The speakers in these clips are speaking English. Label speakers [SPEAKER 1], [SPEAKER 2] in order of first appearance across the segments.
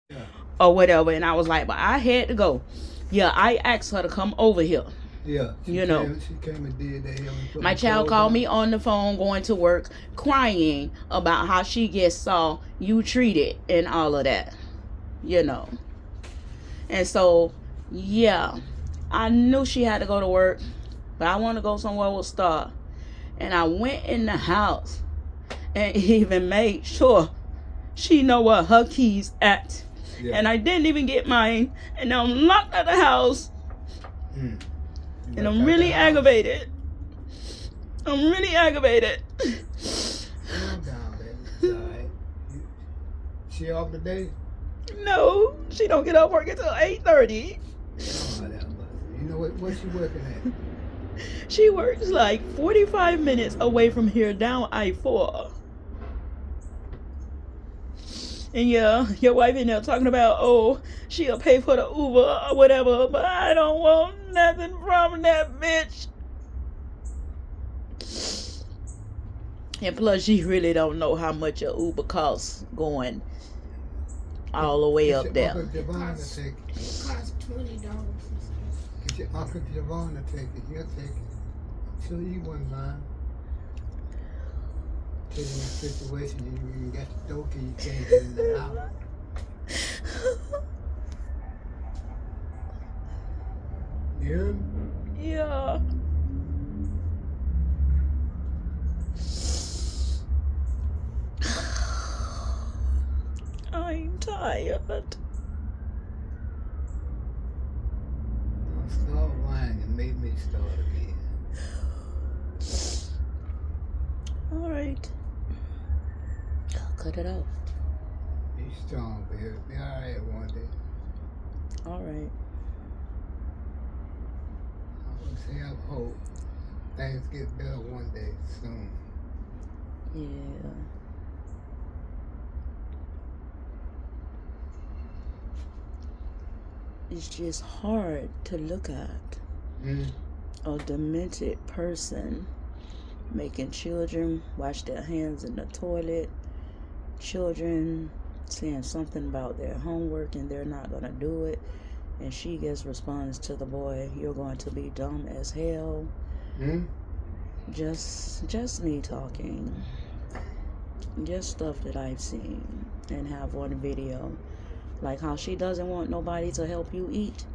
[SPEAKER 1] Yeah.
[SPEAKER 2] or whatever. And I was like, but I had to go. Yeah, I asked her to come over here.
[SPEAKER 1] Yeah,
[SPEAKER 2] You know,
[SPEAKER 1] she came and did that here and put
[SPEAKER 2] my
[SPEAKER 1] my
[SPEAKER 2] child
[SPEAKER 1] clothes
[SPEAKER 2] called me
[SPEAKER 1] on.
[SPEAKER 2] on the phone going to work, crying about how she just saw you treated and all of that. You know, and so yeah, I knew she had to go to work, but I want to go somewhere with Star. And I went in the house and even made sure she know where her keys at.
[SPEAKER 1] Yeah.
[SPEAKER 2] And I didn't even get mine. And now I'm locked at the house.
[SPEAKER 1] Mm.
[SPEAKER 2] And I'm really aggravated. I'm really aggravated.
[SPEAKER 1] Calm down, baby. It's all right. She off today?
[SPEAKER 2] No, she don't get off work until 8:30.
[SPEAKER 1] Oh, that must. You know what she working at?
[SPEAKER 2] She works like 45 minutes away from here down I-4. And yeah, your wife in there talking about, oh, she'll pay for the Uber or whatever, but I don't want nothing from that bitch. And plus, she really don't know how much a Uber costs going all the way up there.
[SPEAKER 1] Uncle Javon to take it.
[SPEAKER 3] It costs $20.
[SPEAKER 1] Get your Uncle Javon to take it. He'll take it. I'm sure you wouldn't mind. Taking a situation, you got the door key, you can't get in the house. Yeah?
[SPEAKER 2] Yeah. I'm tired.
[SPEAKER 1] Don't start whining and make me start again.
[SPEAKER 2] All right. I'll cut it off.
[SPEAKER 1] Be strong, baby. Be all right one day.
[SPEAKER 2] All right.
[SPEAKER 1] I would say I hope things get better one day soon.
[SPEAKER 2] Yeah. It's just hard to look at a demented person making children wash their hands in the toilet, children saying something about their homework and they're not going to do it, and she gets responds to the boy, you're going to be dumb as hell. Just me talking. Just stuff that I've seen and have on video. Like how she doesn't want nobody to help you eat.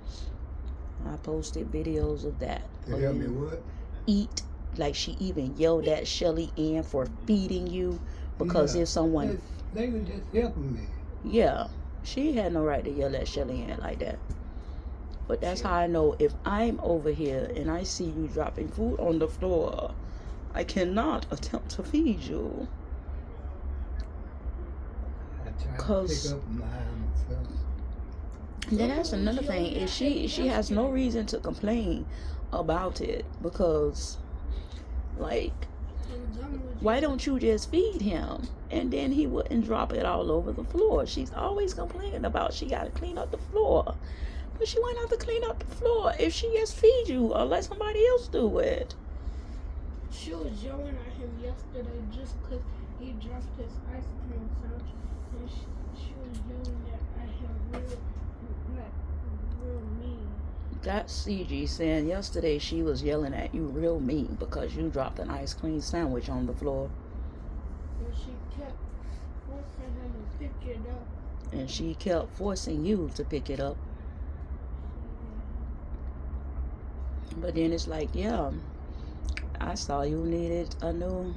[SPEAKER 2] I posted videos of that.
[SPEAKER 1] To help me what?
[SPEAKER 2] Eat. Like she even yelled at Shelly Ann for feeding you because if someone...
[SPEAKER 1] They were just helping me.
[SPEAKER 2] Yeah. She had no right to yell at Shelly Ann like that. But that's how I know if I'm over here and I see you dropping food on the floor, I cannot attempt to feed you. Because then that's another thing is she has no reason to complain about it, because like, why don't you just feed him and then he wouldn't drop it all over the floor? She's always complaining about she got to clean up the floor, but she went out to clean up the floor if she just feed you or let somebody else do it.
[SPEAKER 3] She was yelling at him yesterday just because he dropped his ice cream sandwich. And she was yelling at him real mean.
[SPEAKER 2] That's CG saying yesterday she was yelling at you real mean because you dropped an ice cream sandwich on the floor.
[SPEAKER 3] And she kept forcing him to pick it up.
[SPEAKER 2] And she kept forcing you to pick it up. But then it's like, yeah, I saw you needed a new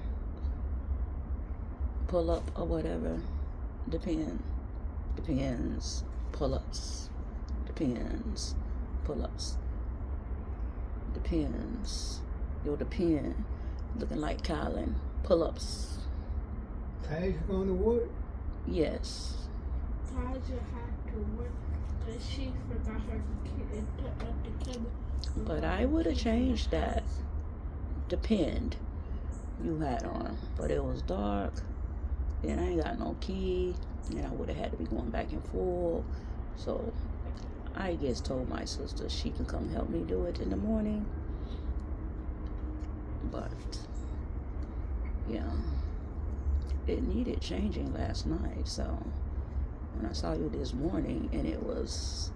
[SPEAKER 2] pull-up or whatever. Depends. Pull-ups. Depends. Pull-ups. Depends. You'll depend. Looking like Kylan. Pull-ups.
[SPEAKER 1] Tasia going to work?
[SPEAKER 2] Yes.
[SPEAKER 3] Tasia had to work because she forgot her kid at the cabin.
[SPEAKER 2] But I would have changed that. Depend. You had on. But it was dark. And I ain't got no key. And I would have had to be going back and forth. So I just told my sister she can come help me do it in the morning. But yeah, it needed changing last night. So when I saw you this morning, and it was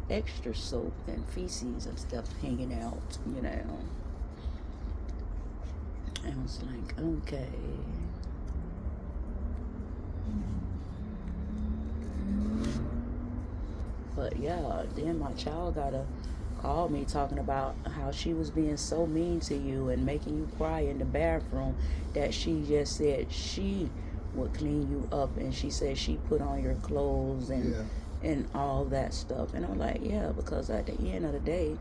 [SPEAKER 2] extra soap and feces and stuff hanging out, you know. I was like, okay. But yeah, then my child gotta call me talking about how she was being so mean to you and making you cry in the bathroom, that she just said she would clean you up, and she said she put on your clothes and all that stuff. And I'm like, yeah, because at the end of the day,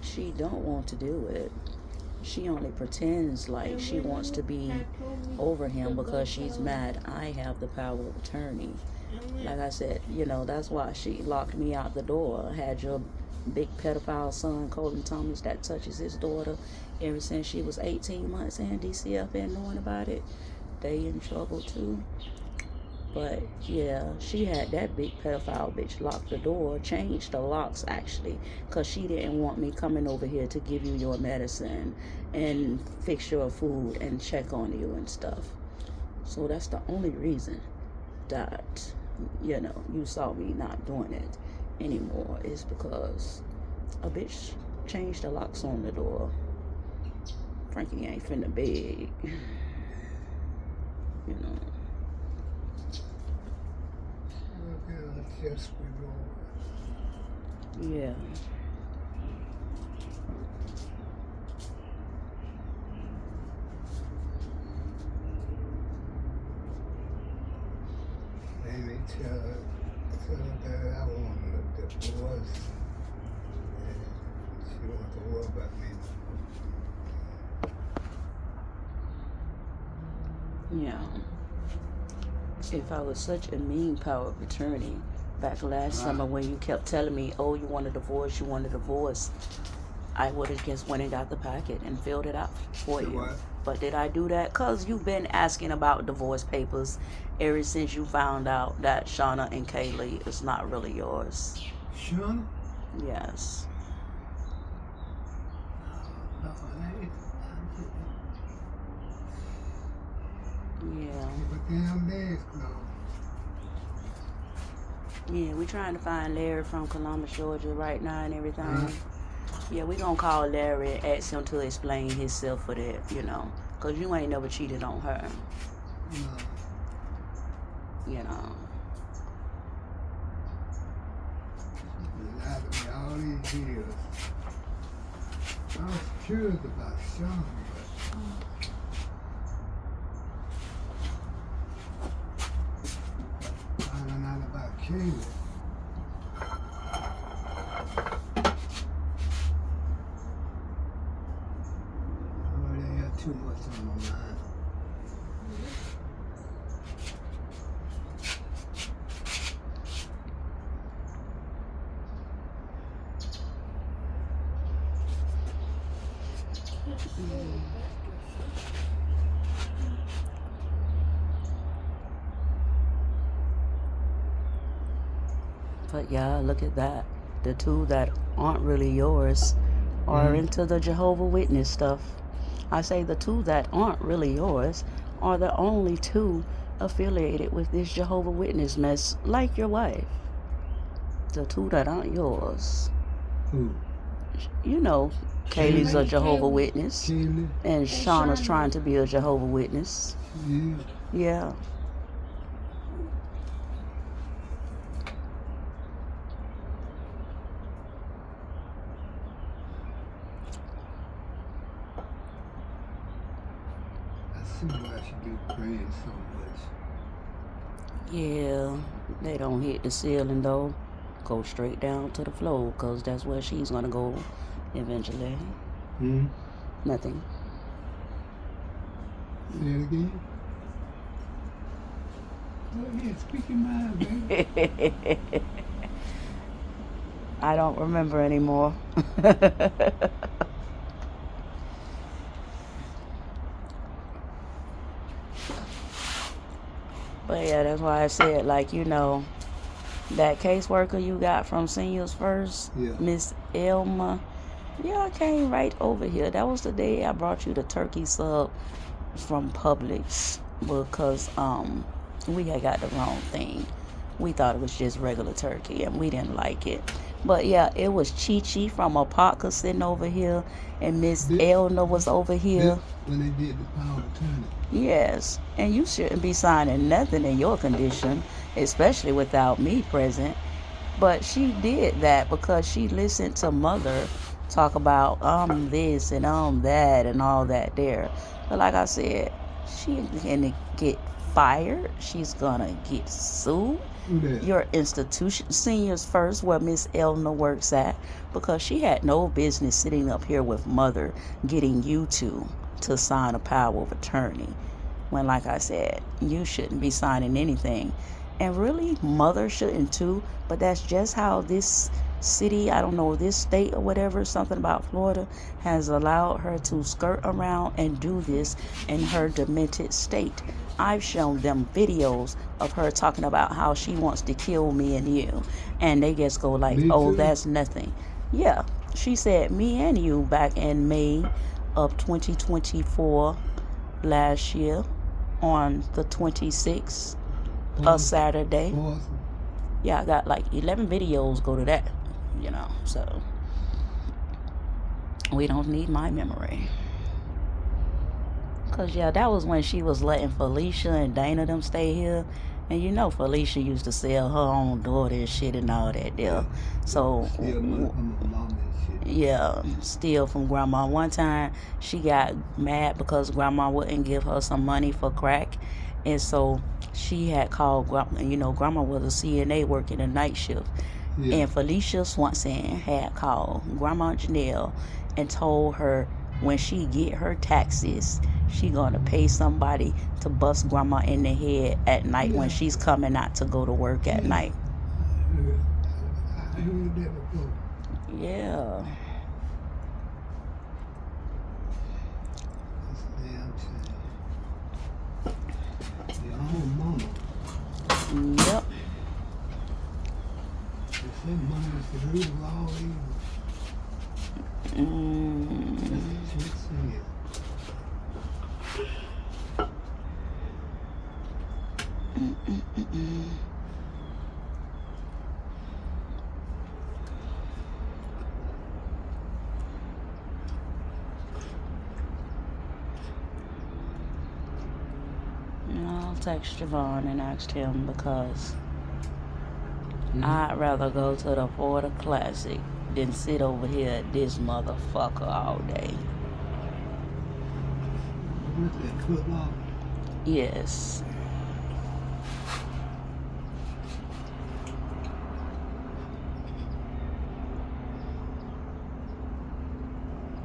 [SPEAKER 2] she don't want to do it. She only pretends like she wants to be over him because she's mad I have the power of attorney. Like I said, you know, that's why she locked me out the door. Had your big pedophile son, Colton Thomas, that touches his daughter ever since she was 18 months in. DCF and knowing about it, they in trouble too. But yeah, she had that big pedophile bitch lock the door, changed the locks actually, because she didn't want me coming over here to give you your medicine and fix your food and check on you and stuff. So that's the only reason that, you know, you saw me not doing it anymore, is because a bitch changed the locks on the door. Frankie ain't finna beg, you know.
[SPEAKER 1] Yes, we will.
[SPEAKER 2] Yeah.
[SPEAKER 1] Maybe tell that I want a divorce. And she wants to worry about me.
[SPEAKER 2] Yeah. If I was such a mean power of attorney back last summer when you kept telling me, oh, you want a divorce, I would have just went and got the packet and filled it out for you.
[SPEAKER 1] What?
[SPEAKER 2] But did I do that? Because you've been asking about divorce papers ever since you found out that Shauna and Kaylee is not really yours.
[SPEAKER 1] Shauna?
[SPEAKER 2] Yes.
[SPEAKER 1] No,
[SPEAKER 2] Yeah.
[SPEAKER 1] but damn days closed.
[SPEAKER 2] Yeah, we trying to find Larry from Columbus, Georgia right now and everything. Yeah, we gonna call Larry and ask him to explain himself for that, you know. Because you ain't never cheated on her.
[SPEAKER 1] No.
[SPEAKER 2] You know.
[SPEAKER 1] You lied to me all these years. I was curious about Shauna, but finding out about Kaylee. Oh, they got too much on my mind.
[SPEAKER 2] But yeah, look at that. The two that aren't really yours are into the Jehovah Witness stuff. I say the two that aren't really yours are the only two affiliated with this Jehovah Witness mess, like your wife. The two that aren't yours.
[SPEAKER 1] Who?
[SPEAKER 2] You know, Kaylee's a Jehovah Witness.
[SPEAKER 1] Kaylee?
[SPEAKER 2] And Shauna's trying to be a Jehovah Witness.
[SPEAKER 1] Yeah.
[SPEAKER 2] Yeah.
[SPEAKER 1] I see why she be praying so much.
[SPEAKER 2] Yeah. They don't hit the ceiling though. Go straight down to the floor, because that's where she's going to go eventually. Nothing.
[SPEAKER 1] Say it again. Go ahead, speak your mind, baby.
[SPEAKER 2] I don't remember anymore. But yeah, that's why I said, like, you know, that caseworker you got from Seniors First,
[SPEAKER 1] Yeah.
[SPEAKER 2] Miss Elma, yeah, I came right over here. That was the day I brought you the turkey sub from Publix, because we had got the wrong thing. We thought it was just regular turkey, and we didn't like it. But yeah, it was Chi Chi from Apaka sitting over here, and Miss Elna was over here.
[SPEAKER 1] When they did the power of attorney.
[SPEAKER 2] Yes, and you shouldn't be signing nothing in your condition, especially without me present. But she did that because she listened to mother talk about this and that and all that there. But like I said, she gonna get fired. She's gonna get sued. Your institution, seniors first, where Miss Elna works at, because she had no business sitting up here with mother getting you to sign a power of attorney. When, like I said, you shouldn't be signing anything. And really, mother shouldn't too. But that's just how this city, I don't know, this state or whatever, something about Florida, has allowed her to skirt around and do this in her demented state. I've shown them videos of her talking about how she wants to kill me and you. And they just go like, oh, that's nothing. Yeah, she said me and you back in May of 2024 last year on the 26th, a Saturday. Yeah, I got like 11 videos go to that, so we don't need my memory. Because, yeah, that was when she was letting Felicia and Dana them stay here. And Felicia used to sell her own daughter and shit and all that there. So, yeah, steal from grandma. One time, she got mad because grandma wouldn't give her some money for crack. And so, she had called, grandma was a CNA working a night shift. Yeah. And Felicia Swanson had called Grandma Janelle and told her when she get her taxes, she gonna pay somebody to bust grandma in the head at night when she's coming out to go to work at night.
[SPEAKER 1] I heard that before.
[SPEAKER 2] Yeah.
[SPEAKER 1] That's a damn shame. Your own mama.
[SPEAKER 2] Yep.
[SPEAKER 1] They say money is the root of all evil. That's what she said.
[SPEAKER 2] I'll text Javon and ask him because I'd rather go to the Florida Classic than sit over here at this motherfucker all day.
[SPEAKER 1] With that football?
[SPEAKER 2] Yes.